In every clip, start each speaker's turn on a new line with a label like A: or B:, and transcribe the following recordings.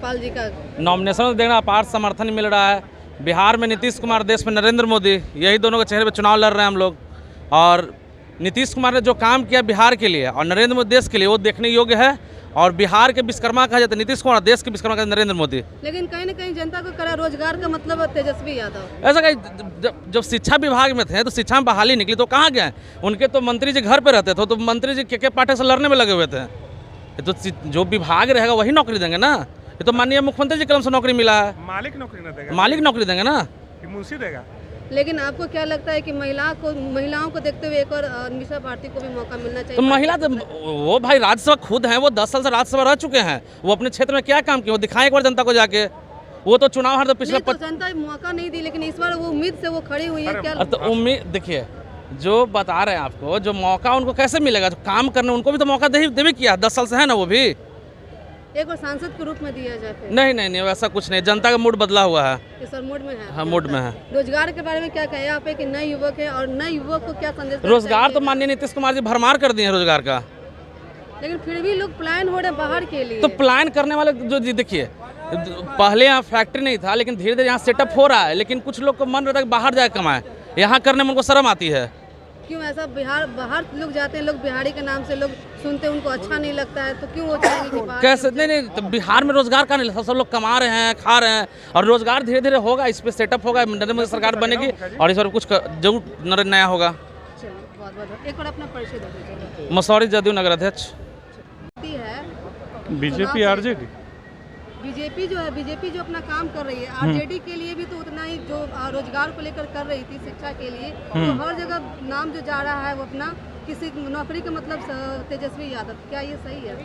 A: कृपाल जी का
B: नॉमिनेशन देना अपार समर्थन मिल रहा है। बिहार में नीतीश कुमार, देश में नरेंद्र मोदी, यही दोनों के चेहरे पे चुनाव लड़ रहे हैं हम लोग। और नीतीश कुमार ने जो काम किया बिहार के लिए और नरेंद्र मोदी देश के लिए, वो देखने योग्य है। और बिहार के विश्वकर्मा कहा जाता है नीतीश कुमार, देश के विश्वकर्मा कहा नरेंद्र मोदी।
A: लेकिन कहीं ना कहीं जनता को करा रोजगार का मतलब तेजस्वी यादव।
B: ऐसा कहीं जब शिक्षा विभाग में थे तो शिक्षा में बहाली निकली तो कहाँ गए? उनके तो मंत्री जी घर पे रहते थे, तो मंत्री जी के पार्टी से लड़ने में लगे हुए थे। तो जो विभाग रहेगा वही नौकरी देंगे ना। ये तो माननीय मुख्यमंत्री जी कलम से नौकरी मिला है।
C: मालिक नौकरी ना देगा,
B: मालिक नौकरी देंगे ना,
C: कि मुंशी देगा।
A: लेकिन आपको क्या लगता है कि महिलाओं को देखते हुए एक और मीसा भारती को भी मौका मिलना चाहिए?
B: तो महिला तो वो भाई राज्यसभा खुद हैं, वो 10 साल से राज्यसभा रह चुके हैं। वो अपने क्षेत्र में क्या काम किए वो दिखाएं एक बार जनता को जाके। वो तो चुनाव हार तो पिछले
A: जनता मौका नहीं दी, लेकिन इस बार वो उम्मीद से वो खड़ी हुई है। क्या
B: तो उम्मीद देखिए, जो बता रहे हैं आपको, जो मौका उनको कैसे मिलेगा? जो काम करने उनको भी तो मौका दे किया, 10 साल से है ना वो भी।
A: एक बार सांसद के रूप में दिया जाए।
B: नहीं वैसा कुछ नहीं, जनता का मूड बदला हुआ है।
A: सर मूड में है।
B: हाँ मूड में है।
A: रोजगार के बारे में क्या कहें आप कि नए युवक है और नए युवक को क्या संदेश?
B: रोजगार तो माननीय नीतीश कुमार जी भरमार कर दिए हैं रोजगार का,
A: लेकिन फिर भी लोग प्लान हो रहे बाहर के लिए।
B: तो प्लान करने वाले जो देखिए, पहले यहाँ फैक्ट्री नहीं था, लेकिन धीरे धीरे यहाँ सेटअप हो रहा है। लेकिन कुछ लोग को मन रहता है कि बाहर जाए कमाए, यहाँ करने में उनको शर्म आती है।
A: क्यों ऐसा? बाहर लोग जाते हैं, लोग बिहारी के नाम से लोग सुनते हैं, उनको अच्छा नहीं लगता है, तो क्यों वो चाहेंगे कि बाहर? कैसे?
B: नहीं तो बिहार में रोजगार का नहीं लगता, सब लोग कमा रहे हैं, खा रहे हैं, और रोजगार धीरे धीरे होगा। इस पे सेटअप होगा, नरेंद्र मोदी सरकार बनेगी और इस बार कुछ जरूर नया होगा।
A: बहुत एक बार अपना परिचय दे दीजिए।
B: मसौरी जदयू नगर अध्यक्ष
A: है।
C: बीजेपी आरजेडी,
A: बीजेपी जो है, बीजेपी जो अपना काम कर रही है, आरजेडी के लिए भी तो उतना ही जो रोजगार को लेकर कर रही थी, शिक्षा के लिए, तो हर जगह नाम जो जा रहा है वो अपना किसी नौकरी का मतलब तेजस्वी यादव। क्या ये सही है?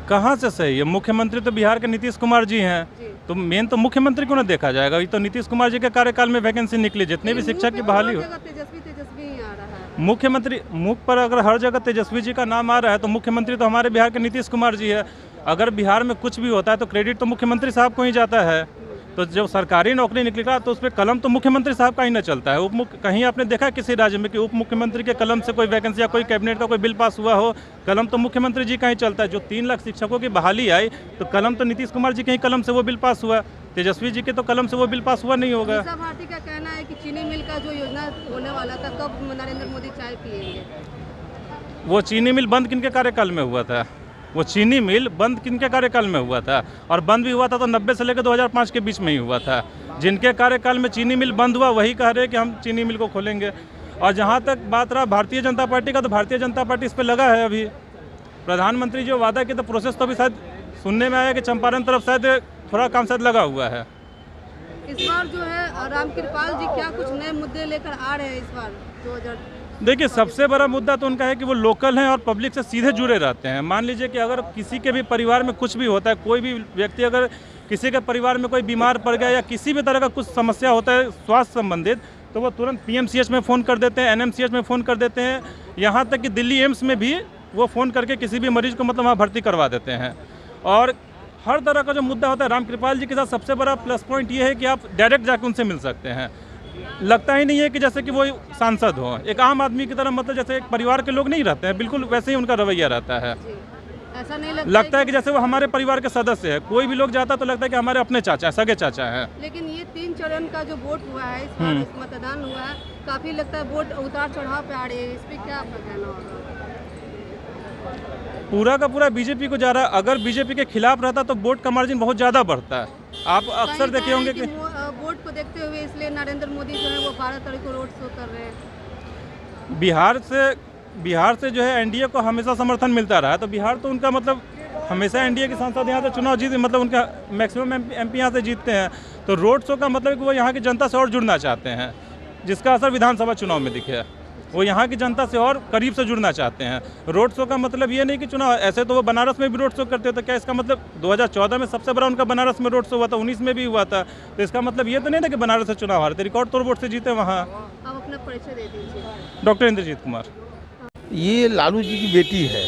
C: कहाँ से सही है? मुख्यमंत्री तो बिहार के नीतीश कुमार जी हैं, तो मेन तो मुख्यमंत्री को ना देखा जाएगा। ये तो नीतीश कुमार जी के कार्यकाल में वैकेंसी निकली, जितने भी शिक्षक की बहाली हो,
A: तेजस्वी ही आ रहा है।
C: मुख्यमंत्री मुख पर अगर हर जगह तेजस्वी जी का नाम आ रहा है, तो मुख्यमंत्री तो हमारे बिहार के नीतीश कुमार जी है। अगर बिहार में कुछ भी होता है तो क्रेडिट तो मुख्यमंत्री साहब को ही जाता है। तो जब सरकारी नौकरी निकलेगा तो उस पर कलम तो मुख्यमंत्री साहब का ही ना चलता है। कहीं आपने देखा किसी राज्य में कि उप मुख्यमंत्री के कलम से कोई वैकेंसी या कोई कैबिनेट का कोई बिल पास हुआ हो? कलम तो मुख्यमंत्री जी का ही चलता है। जो 3 लाख शिक्षकों की बहाली आई, तो कलम तो नीतीश कुमार जी के ही कलम से वो बिल पास हुआ। तेजस्वी जी के तो कलम से वो बिल पास हुआ नहीं होगा।
A: मीसा भारती का कहना है कि चीनी मिल का जो योजना होने वाला था, कब नरेंद्र मोदी चाय पिएंगे?
C: वो चीनी मिल बंद किनके कार्यकाल में हुआ था? वो चीनी मिल बंद किनके कार्यकाल में हुआ था? और बंद भी हुआ था तो 90 से लेकर 2005 के बीच में ही हुआ था। जिनके कार्यकाल में चीनी मिल बंद हुआ वही कह रहे हैं कि हम चीनी मिल को खोलेंगे। और जहाँ तक बात रहा भारतीय जनता पार्टी का, तो भारतीय जनता पार्टी इस पर लगा है। अभी प्रधानमंत्री जो वादा किया, तो प्रोसेस तो अभी शायद सुनने में आया कि चंपारण तरफ शायद थोड़ा काम शायद लगा हुआ है।
A: इस बार जो है राम कृपाल जी क्या कुछ नए मुद्दे लेकर आ रहे हैं इस बार 2000?
C: देखिए, सबसे बड़ा मुद्दा तो उनका है कि वो लोकल हैं और पब्लिक से सीधे जुड़े रहते हैं। मान लीजिए कि अगर किसी के भी परिवार में कुछ भी होता है, कोई भी व्यक्ति अगर किसी के परिवार में कोई बीमार पड़ गया या किसी भी तरह का कुछ समस्या होता है स्वास्थ्य संबंधित, तो वो तुरंत PMCH में फ़ोन कर देते हैं, NMCH में फ़ोन कर देते हैं। यहाँ तक कि दिल्ली एम्स में भी वो फ़ोन करके किसी भी मरीज़ को मतलब वहाँ भर्ती करवा देते हैं। और हर तरह का जो मुद्दा होता है, राम कृपाल जी के साथ सबसे बड़ा प्लस पॉइंट ये है कि आप डायरेक्ट जाकर उनसे मिल सकते हैं। लगता ही नहीं है कि जैसे कि वो सांसद हो, एक आम आदमी की तरह, मतलब जैसे एक परिवार के लोग नहीं रहते हैं, बिल्कुल वैसे ही उनका रवैया रहता है।
A: ऐसा नहीं
C: लगता है कि जैसे वो हमारे परिवार के सदस्य है। कोई भी लोग जाता तो लगता है कि हमारे अपने चाचा, सगे चाचा हैं।
A: लेकिन ये 3 चरण का जो वोट हुआ है, इस बार मतदान हुआ है, काफी लगता है वोट उतार चढ़ाव पे आ रही है। इस पर क्या आपका कहना होगा?
C: पूरा का पूरा बीजेपी को जा रहा है। अगर बीजेपी के खिलाफ रहता तो वोट का मार्जिन बहुत ज़्यादा बढ़ता है। आप अक्सर देखे होंगे कि
A: वोट को देखते हुए इसलिए नरेंद्र मोदी जो है वो 12 तारीख को रोड शो कर रहे हैं।
C: बिहार से जो है एनडीए को हमेशा समर्थन मिलता रहा है। तो बिहार तो उनका मतलब हमेशा एनडीए के सांसद यहाँ से चुनाव जीते, मतलब उनका मैक्सिमम एमपी यहाँ से जीतते हैं। तो रोड शो का मतलब कि वो यहाँ की जनता से और जुड़ना चाहते हैं, जिसका असर विधानसभा चुनाव में दिखे। वो यहाँ की जनता से और करीब से जुड़ना चाहते हैं। रोड शो का मतलब ये नहीं कि चुनाव, ऐसे तो वो बनारस में भी रोड शो करते थे। क्या इसका मतलब 2014 में सबसे बड़ा उनका बनारस में रोड शो हुआ था, 19 में भी हुआ था। तो इसका मतलब ये तो नहीं था कि बनारस से चुनाव हारे थे, रिकॉर्ड तोड़ वोट से जीते वहाँ।
A: आप अपना परिचय दे दीजिए।
C: डॉक्टर इंद्रजीत कुमार।
D: ये लालू जी की बेटी है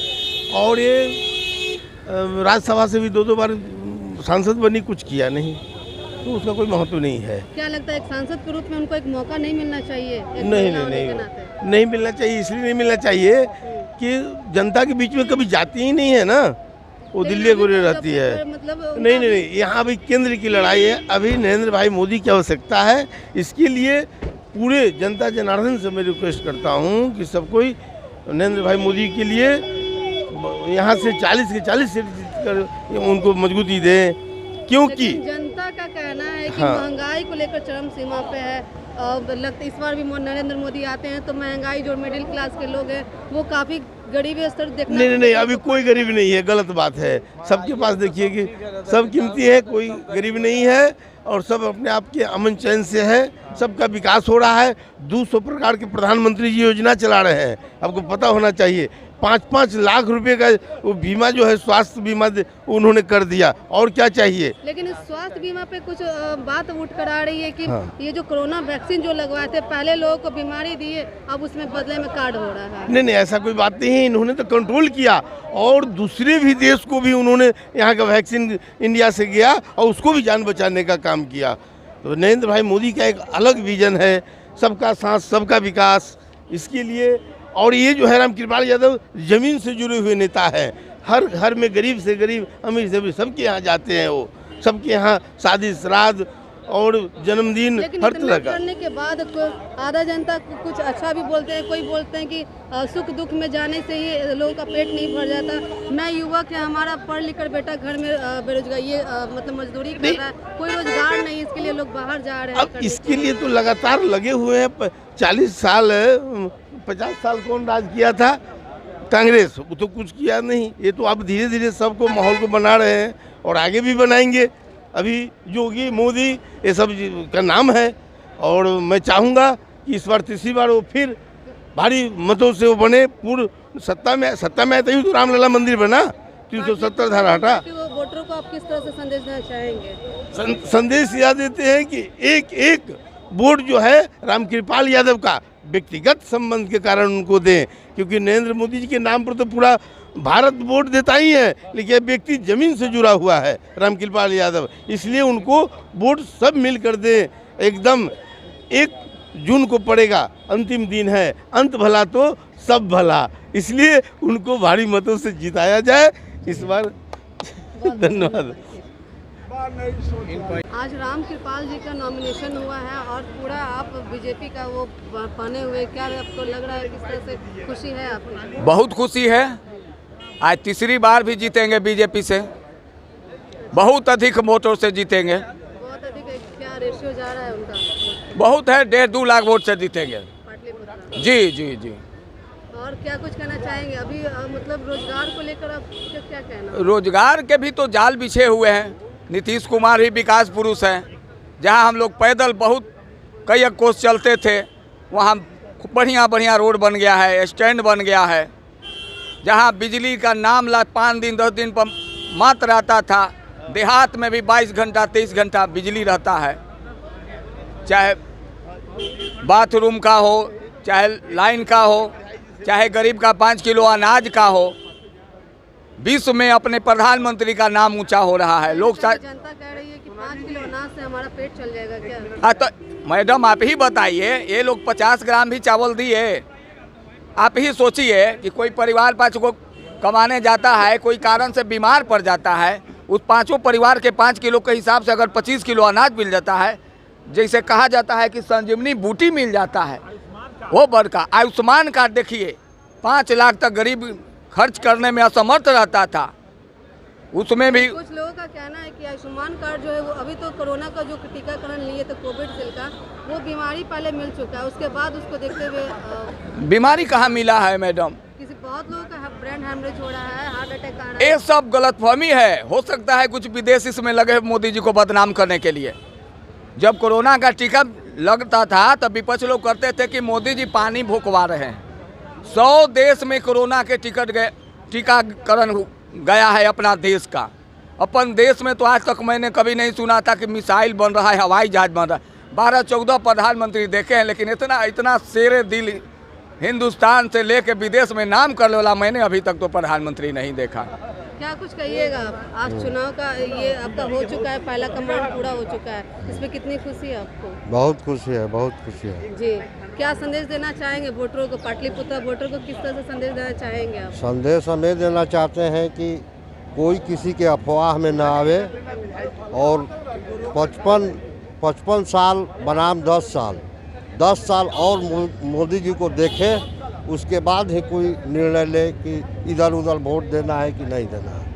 D: और ये राज्यसभा से भी 2 बार सांसद बनी, कुछ किया नहीं, तो उसका कोई महत्व नहीं है।
A: क्या लगता है एक सांसद के रूप में उनको एक मौका नहीं मिलना चाहिए?
D: नहीं मिलना चाहिए। इसलिए नहीं मिलना चाहिए कि जनता के बीच में कभी जाती ही नहीं है ना, वो
A: लेकिन
D: दिल्ली
A: अभी
D: गुरे
A: तो
D: रहती है।
A: मतलब
D: नहीं नहीं नहीं, यहाँ अभी केंद्र की लड़ाई है। अभी नरेंद्र भाई मोदी की आवश्यकता है। इसके लिए पूरे जनता जनार्दन से मैं रिक्वेस्ट करता हूँ कि सब कोई नरेंद्र भाई मोदी के लिए यहाँ से 40 के 40 सीट जीत कर उनको मजबूती दें, क्योंकि
A: लेकिन जनता का कहना है कि
D: हाँ।
A: महंगाई को लेकर चरम सीमा पे है। लगता इस बार भी नरेंद्र मोदी आते हैं तो महंगाई जो मिडिल क्लास के लोग हैं वो काफ़ी गरीबी स्तर देखना।
D: नहीं नहीं नहीं, अभी कोई गरीब नहीं है, गलत बात है। सबके पास देखिए कि सब कीमती है, कोई गरीब नहीं है और सब अपने आप के अमन चैन से है। सबका विकास हो रहा है। 200 प्रकार के प्रधानमंत्री जी योजना चला रहे हैं, आपको पता होना चाहिए। 5-5 लाख रुपए का वो बीमा जो है स्वास्थ्य बीमा उन्होंने कर दिया, और क्या चाहिए।
A: लेकिन इस स्वास्थ्य बीमा पे कुछ बात उठ कर आ रही है कि
D: हाँ।
A: ये जो कोरोना वैक्सीन जो लगवाए थे, पहले लोगों को बीमारी दिए, अब उसमें बदले में कार्ड हो रहा है।
D: नहीं नहीं, ऐसा कोई बात नहीं है। इन्होंने तो कंट्रोल किया और दूसरे भी देश को भी उन्होंने यहाँ का वैक्सीन इंडिया से गया और उसको भी जान बचाने का काम किया। तो नरेंद्र भाई मोदी का एक अलग विजन है, सबका साथ सबका विकास। इसके लिए और ये जो है रामकृपाल यादव जमीन से जुड़े हुए नेता है। हर घर में गरीब से गरीब, अमीर से अमीर सबके यहाँ जाते हैं। वो सबके यहाँ शादी श्राद्ध और जन्मदिन
A: लेकिन
D: हर
A: इतना
D: तरह का।
A: करने के बाद आधा जनता कुछ अच्छा भी बोलते हैं, कोई बोलते हैं कि सुख दुख में जाने से ही लोगों का पेट नहीं भर जाता। मैं युवक है, हमारा पढ़ लिख कर बेटा घर में बेरोजगार ये मतलब मजदूरी कर रहा है, कोई रोजगार नहीं, इसके लिए लोग बाहर जा रहे हैं।
D: अब इसके लिए तो लगातार लगे हुए हैं। 40 साल 50 साल कौन राज किया था? कांग्रेस। वो तो कुछ किया नहीं। ये तो अब धीरे धीरे सबको माहौल को बना रहे हैं और आगे भी बनाएंगे। अभी योगी मोदी ये सब का नाम है और मैं चाहूँगा कि इस बार तीसरी बार वो फिर भारी मतों से वो बने, पूर्ण सत्ता में तभी तो रामलला मंदिर बना। 370 धारा हटा।
A: वो वोटरों को आप किस तरह से संदेश देना चाहेंगे?
D: संदेश यह देते हैं कि एक एक वोट जो है रामकृपाल यादव का व्यक्तिगत संबंध के कारण उनको दें, क्योंकि नरेंद्र मोदी जी के नाम पर तो पूरा भारत वोट देता ही है, लेकिन व्यक्ति जमीन से जुड़ा हुआ है रामकृपाल यादव, इसलिए उनको वोट सब मिलकर दें। एकदम 1 जून को पड़ेगा, अंतिम दिन है, अंत भला तो सब भला, इसलिए उनको भारी मतों से जिताया जाए इस बार। धन्यवाद।
A: आज रामकृपाल जी का नॉमिनेशन हुआ है और पूरा आप बीजेपी का वो पाने हुए, क्या आपको लग रहा है, किस तरह से खुशी है आपको?
E: बहुत खुशी है। आज तीसरी बार भी जीतेंगे बीजेपी से, बहुत अधिक वोटों से जीतेंगे।
A: बहुत अधिक है, क्या रेशियो जा रहा है उनका?
E: बहुत है, 1.5-2 लाख वोट से जीतेंगे।
A: पाटलिपुत्र।
E: जी जी जी।
A: और क्या कुछ कहना चाहेंगे अभी मतलब रोजगार को लेकर आप क्या कहना?
E: रोजगार के भी तो जाल बिछे हुए हैं। नीतीश कुमार ही विकास पुरुष हैं। जहां हम लोग पैदल बहुत कई कोस चलते थे, वहां बढ़िया बढ़िया रोड बन गया है, स्टैंड बन गया है। जहां बिजली का नाम 5 दिन 10 दिन पर मात्र आता था, देहात में भी 22 घंटा 23 घंटा बिजली रहता है। चाहे बाथरूम का हो, चाहे लाइन का हो, चाहे गरीब का 5 किलो अनाज का हो। विश्व में अपने प्रधानमंत्री का नाम ऊंचा हो रहा है। लोग
A: जनता कह रही है कि 5 किलो अनाज से हमारा पेट चल जाएगा क्या?
E: हाँ तो मैडम आप ही बताइए, ये लोग 50 ग्राम भी चावल दिए। आप ही सोचिए कि कोई परिवार 5 को कमाने जाता है, कोई कारण से बीमार पड़ जाता है, उस 5 परिवार के 5 किलो के हिसाब से अगर 25 किलो अनाज मिल जाता है, जैसे कहा जाता है कि संजीवनी बूटी मिल जाता है, वो बड़का। आयुष्मान कार्ड देखिए, 5 लाख तक गरीब खर्च करने में असमर्थ रहता था, उसमें भी।
A: कुछ लोगों का कहना है कि आयुष्मान कार्ड जो है वो अभी तो कोरोना का जो टीकाकरण लिए थे कोविड का, वो बीमारी पहले मिल चुका है, उसके बाद उसको देखते हुए
E: बीमारी कहाँ मिला है मैडम?
A: किसी बहुत लोगों का ब्रेन हेमरेज हो रहा है, हार्ट अटैक आ रहा है।
E: ये सब गलतफहमी है। हो सकता है कुछ विदेश इसमें लगे मोदी जी को बदनाम करने के लिए। जब कोरोना का टीका लगता था तब विपक्ष लोग करते थे कि मोदी जी पानी भुकवा रहे हैं। 100 देश में कोरोना के टीकाकरण गया है अपना देश का। अपन देश में तो आज तक मैंने कभी नहीं सुना था कि मिसाइल बन रहा है, हवाई जहाज बन रहा है। 12-14 प्रधानमंत्री देखे हैं, लेकिन इतना शेरे दिल हिंदुस्तान से लेके विदेश में नाम करने वाला मैंने अभी तक तो प्रधानमंत्री नहीं देखा।
A: क्या कुछ कहिएगा? आज चुनाव का ये आपका हो चुका है, पहला कमांड पूरा हो चुका है, इसमें कितनी खुशी है आपको?
F: बहुत खुशी है, बहुत खुशी है
A: जी। क्या संदेश देना चाहेंगे वोटरों को, पाटलिपुत्र वोटर को किस तरह से संदेश देना चाहेंगे आप?
F: संदेश हम ये देना चाहते हैं कि कोई किसी के अफवाह में ना आवे और 55 साल बनाम 10 साल और मोदी जी को देखे, उसके बाद ही कोई निर्णय ले कि इधर उधर वोट देना है कि नहीं देना है।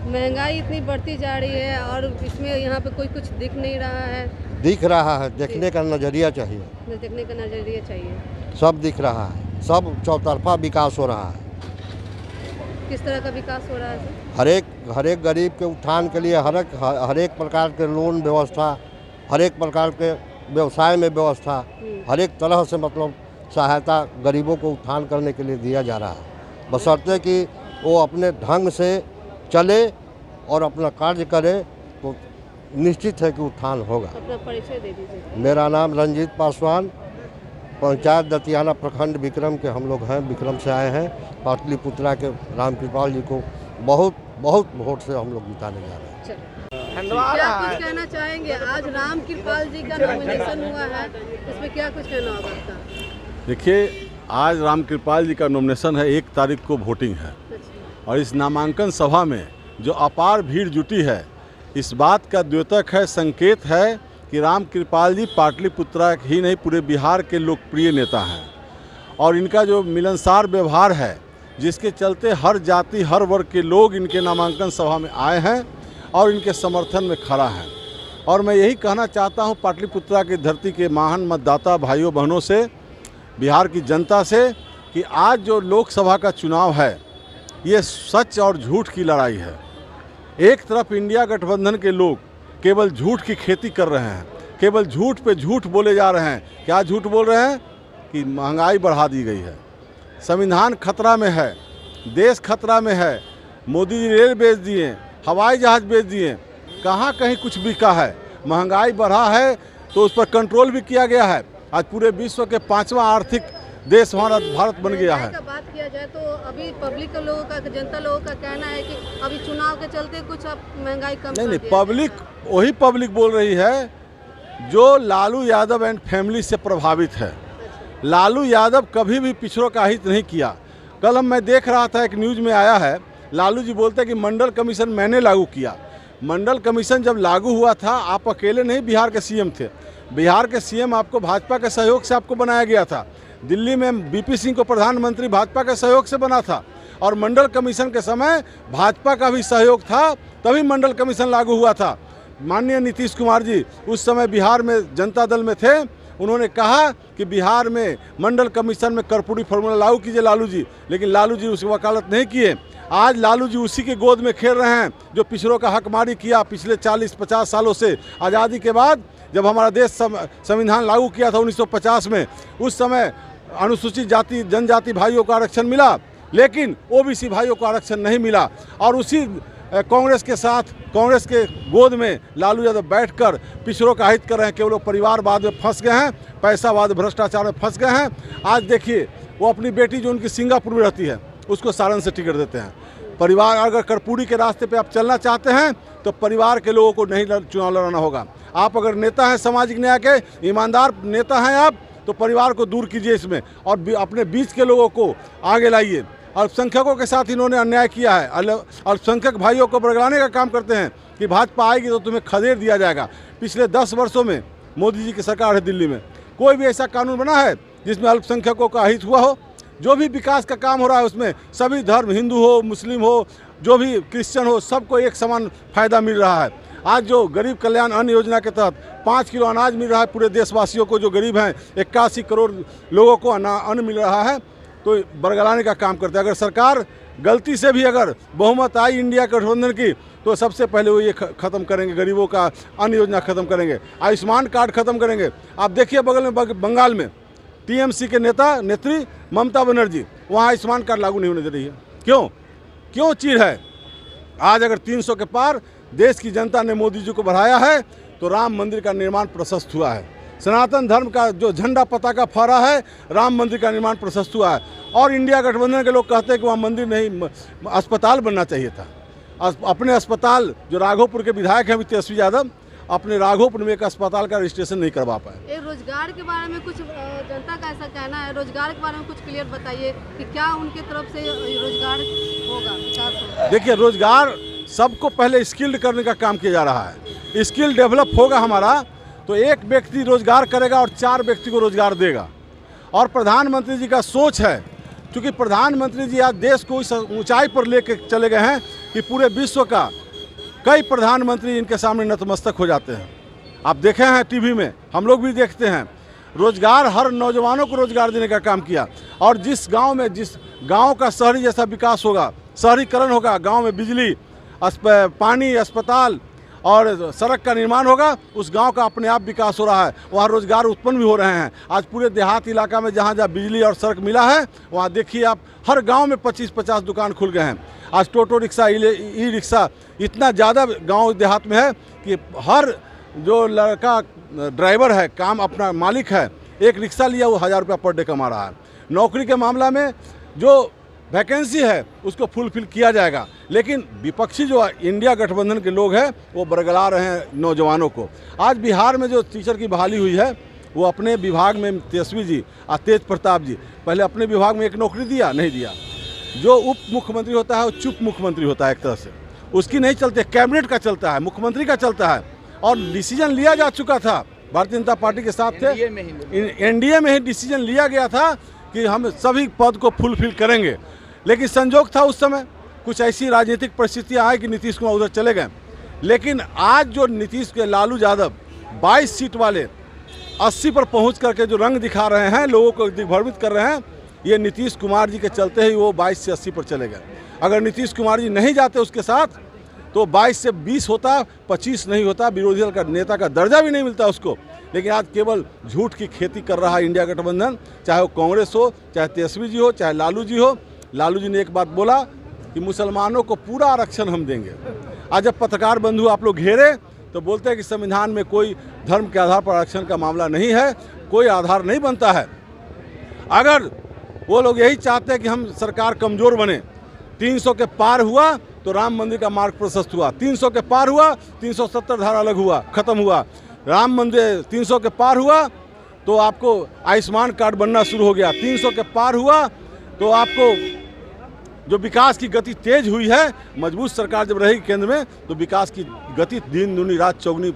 A: महंगाई इतनी बढ़ती जा रही है और इसमें यहाँ पे कोई कुछ दिख नहीं रहा है।
F: दिख रहा है, देखने का नज़रिया चाहिए।
A: देखने का नजरिया चाहिए।
F: सब दिख रहा है, सब चौतरफा विकास हो रहा है।
A: किस तरह का विकास हो रहा है सर?
F: हर एक गरीब के उत्थान के लिए हर एक प्रकार के लोन व्यवस्था, हर एक प्रकार के व्यवसाय में व्यवस्था, हर एक तरह से मतलब सहायता गरीबों को उत्थान करने के लिए दिया जा रहा है, बशर्ते कि वो अपने ढंग से चले और अपना कार्य करे तो निश्चित है कि उत्थान होगा।
A: अपना परिचय दे दीजिए।
F: मेरा नाम रंजीत पासवान, पंचायत दतियाना प्रखंड विक्रम के हम लोग हैं, विक्रम से आए हैं। पाटलिपुत्रा के रामकृपाल जी को बहुत वोट से हम लोग जिताने जा रहे हैं।
A: क्या कुछ कहना चाहेंगे? आज रामकृपाल जी का नॉमिनेशन हुआ है, इसमें क्या कुछ कहना होगा आपका?
G: देखिए, आज रामकृपाल जी का नॉमिनेशन है, 1 तारीख को वोटिंग है और इस नामांकन सभा में जो अपार भीड़ जुटी है, इस बात का द्योतक है, संकेत है कि रामकृपाल जी पाटलिपुत्रा ही नहीं पूरे बिहार के लोकप्रिय नेता हैं और इनका जो मिलनसार व्यवहार है, जिसके चलते हर जाति हर वर्ग के लोग इनके नामांकन सभा में आए हैं और इनके समर्थन में खड़ा है। और मैं यही कहना चाहता हूं पाटलिपुत्रा की धरती के महान मतदाता भाइयों बहनों से, बिहार की जनता से, कि आज जो लोकसभा का चुनाव है ये सच और झूठ की लड़ाई है। एक तरफ इंडिया गठबंधन के लोग केवल झूठ की खेती कर रहे हैं, केवल झूठ पे झूठ बोले जा रहे हैं। क्या झूठ बोल रहे हैं? कि महंगाई बढ़ा दी गई है, संविधान खतरा में है, देश खतरा में है, मोदी जी रेल बेच दिए, हवाई जहाज़ बेच दिए, कहाँ कहीं कुछ बिका है। महंगाई बढ़ा है तो उस पर कंट्रोल भी किया गया है। आज पूरे विश्व के 5वां आर्थिक देश हमारा भारत बन गया है।
A: बात किया जाए तो अभी पब्लिक लोगों का, जनता लोगों का कहना है कि अभी चुनाव के चलते कुछ अब महंगाई कम
G: नहीं, वही पब्लिक बोल रही है जो लालू यादव एंड फैमिली से प्रभावित है। लालू यादव कभी भी पिछड़ों का हित नहीं किया। कल मैं देख रहा था, एक न्यूज़ में आया है, लालू जी बोलते हैं कि मंडल कमीशन मैंने लागू किया। मंडल कमीशन जब लागू हुआ था, आप अकेले नहीं बिहार के सीएम थे। बिहार के सीएम आपको भाजपा के सहयोग से आपको बनाया गया था। दिल्ली में बीपी सिंह को प्रधानमंत्री भाजपा के सहयोग से बना था और मंडल कमीशन के समय भाजपा का भी सहयोग था, तभी मंडल कमीशन लागू हुआ था। माननीय नीतीश कुमार जी उस समय बिहार में जनता दल में थे, उन्होंने कहा कि बिहार में मंडल कमीशन में कर्पूरी फार्मूला लागू कीजिए लालू जी, लेकिन लालू जी उसकी वकालत नहीं किए। आज लालू जी उसी के गोद में खेल रहे हैं जो पिछड़ों का हकमारी किया पिछले 40-50 सालों से। आज़ादी के बाद जब हमारा देश संविधान लागू किया था 1950 में, उस समय अनुसूचित जाति जनजाति भाइयों को आरक्षण मिला, लेकिन ओबीसी भाइयों को आरक्षण नहीं मिला। और उसी कांग्रेस के साथ, कांग्रेस के गोद में लालू यादव बैठकर पिछड़ों का हित कर रहे हैं। केवल परिवारवाद में फंस गए हैं, पैसावाद भ्रष्टाचार में फंस गए हैं। आज देखिए, वो अपनी बेटी जो उनकी सिंगापुर में रहती है उसको सारण से टिकट देते हैं। परिवार, अगर कर्पूरी के रास्ते पे आप चलना चाहते हैं तो परिवार के लोगों को नहीं चुनाव लड़ना होगा। आप अगर नेता हैं, सामाजिक न्याय के ईमानदार नेता हैं आप, तो परिवार को दूर कीजिए इसमें और अपने बीच के लोगों को आगे लाइए। अल्पसंख्यकों के साथ इन्होंने अन्याय किया है। अल्पसंख्यक भाइयों को बरगलाने का काम करते हैं कि भाजपा आएगी तो तुम्हें खदेड़ दिया जाएगा। पिछले 10 वर्षों में मोदी जी की सरकार है दिल्ली में, कोई भी ऐसा कानून बना है जिसमें अल्पसंख्यकों का हित हुआ हो? जो भी विकास का काम हो रहा है उसमें सभी धर्म, हिंदू हो, मुस्लिम हो, जो भी क्रिश्चियन हो, सबको एक समान फायदा मिल रहा है। आज जो गरीब कल्याण अन्न योजना के तहत 5 किलो अनाज मिल रहा है पूरे देशवासियों को, जो गरीब हैं 81 करोड़ लोगों को अन्न मिल रहा है, तो बरगलाने का काम करते हैं। अगर सरकार गलती से भी अगर बहुमत आई इंडिया गठबंधन की, तो सबसे पहले वो ये ख़त्म करेंगे, गरीबों का अन्न योजना ख़त्म करेंगे, आयुष्मान कार्ड ख़त्म करेंगे। आप देखिए बगल में बंगाल में टीएमसी के नेत्री ममता बनर्जी, वहाँ आयुष्मान कार्ड लागू नहीं होने दे रही है। क्यों चीर है? आज अगर 300 के पार देश की जनता ने मोदी जी को बढ़ाया है तो राम मंदिर का निर्माण प्रशस्त हुआ है। सनातन धर्म का जो झंडा पताका फहरा है, राम मंदिर का निर्माण प्रशस्त हुआ है। और इंडिया गठबंधन के लोग कहते हैं कि वहाँ मंदिर नहीं, अस्पताल बनना चाहिए था। अपने अस्पताल, जो राघोपुर के विधायक हैं तेजस्वी यादव, अपने राघोपुर में एक अस्पताल का रजिस्ट्रेशन नहीं करवा पाए।
A: रोजगार के बारे में कुछ जनता का ऐसा कहना है, रोजगार के बारे में कुछ क्लियर बताइए कि क्या उनके तरफ से रोजगार होगा, विकास होगा?
G: देखिए, रोजगार सबको पहले स्किल्ड करने का काम किया जा रहा है। स्किल डेवलप होगा हमारा तो एक व्यक्ति रोजगार करेगा और 4 व्यक्ति को रोजगार देगा। और प्रधानमंत्री जी का सोच है, क्योंकि प्रधानमंत्री जी आज देश को इस ऊंचाई पर लेके चले गए हैं कि पूरे विश्व का कई प्रधानमंत्री इनके सामने नतमस्तक हो जाते हैं। आप देखे हैं टीवी में, हम लोग भी देखते हैं। रोजगार, हर नौजवानों को रोजगार देने का काम किया। और जिस गांव का शहरी जैसा विकास होगा, शहरीकरण होगा, गांव में बिजली, पानी, अस्पताल और सड़क का निर्माण होगा, उस गांव का अपने आप विकास हो रहा है। वहाँ रोजगार उत्पन्न भी हो रहे हैं। आज पूरे देहात इलाका में जहाँ जहाँ बिजली और सड़क मिला है, वहाँ देखिए आप, हर गांव में 25-50 दुकान खुल गए हैं। आज टोटो रिक्शा, ई रिक्शा इतना ज़्यादा गांव देहात में है कि हर जो लड़का ड्राइवर है, काम अपना मालिक है, एक रिक्शा लिया वो 1000 रुपया पर डे कमा रहा है। नौकरी के मामला में जो वैकेंसी है उसको फुलफिल किया जाएगा, लेकिन विपक्षी जो इंडिया गठबंधन के लोग हैं वो बरगला रहे हैं नौजवानों को। आज बिहार में जो टीचर की बहाली हुई है, वो अपने विभाग में तेजस्वी जी और तेज प्रताप जी पहले अपने विभाग में एक नौकरी दिया, नहीं दिया। जो उप मुख्यमंत्री होता है वो चुप मुख्यमंत्री होता है, एक तरह से उसकी नहीं चलते, कैबिनेट का चलता है, मुख्यमंत्री का चलता है। और डिसीजन लिया जा चुका था, भारतीय जनता पार्टी के साथ थे, एनडीए में ही डिसीजन लिया गया था कि हम सभी पद को फुलफिल करेंगे। लेकिन संजोग था उस समय कुछ ऐसी राजनीतिक परिस्थितियां आई कि नीतीश कुमार उधर चले गए। लेकिन आज जो नीतीश के लालू यादव 22 सीट वाले 80 पर पहुंच करके जो रंग दिखा रहे हैं, लोगों को दिग्भ्रमित कर रहे हैं, ये नीतीश कुमार जी के चलते ही वो 22 से 80 पर चले गए। अगर नीतीश कुमार जी नहीं जाते उसके साथ तो 22 से 20 होता, 25 नहीं होता, विरोधी दल का नेता का दर्जा भी नहीं मिलता उसको। लेकिन आज केवल झूठ की खेती कर रहा है इंडिया गठबंधन, चाहे वो कांग्रेस हो, चाहे तेजस्वी जी हो, चाहे लालू जी हो। लालू जी ने एक बात बोला कि मुसलमानों को पूरा आरक्षण हम देंगे। आज जब पत्रकार बंधु आप लोग घेरे तो बोलते हैं कि संविधान में कोई धर्म के आधार पर आरक्षण का मामला नहीं है, कोई आधार नहीं बनता है। अगर वो लोग यही चाहते हैं कि हम सरकार कमज़ोर बने, 300 के पार हुआ तो राम मंदिर का मार्ग प्रशस्त हुआ, 300 के पार हुआ 370 धारा अलग हुआ, खत्म हुआ। राम मंदिर 300 के पार हुआ तो आपको आयुष्मान कार्ड बनना शुरू हो गया, 300 के पार हुआ तो आपको जो विकास की गति तेज हुई है, मजबूत सरकार जब रहेगी केंद्र में तो विकास की गति दिन दूनी रात चौगुनी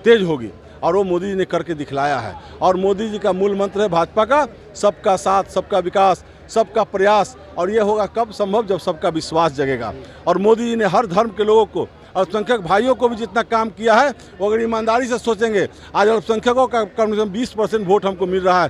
G: तेज होगी। और वो मोदी जी ने करके दिखलाया है। और मोदी जी का मूल मंत्र है भाजपा का, सबका साथ, सबका विकास, सबका प्रयास। और ये होगा कब संभव, जब सबका विश्वास जगेगा। और मोदी जी ने हर धर्म के लोगों को, अल्पसंख्यक भाइयों को भी जितना काम किया है वो अगर ईमानदारी से सोचेंगे, आज अल्पसंख्यकों का कम से कम 20% वोट हमको मिल रहा है।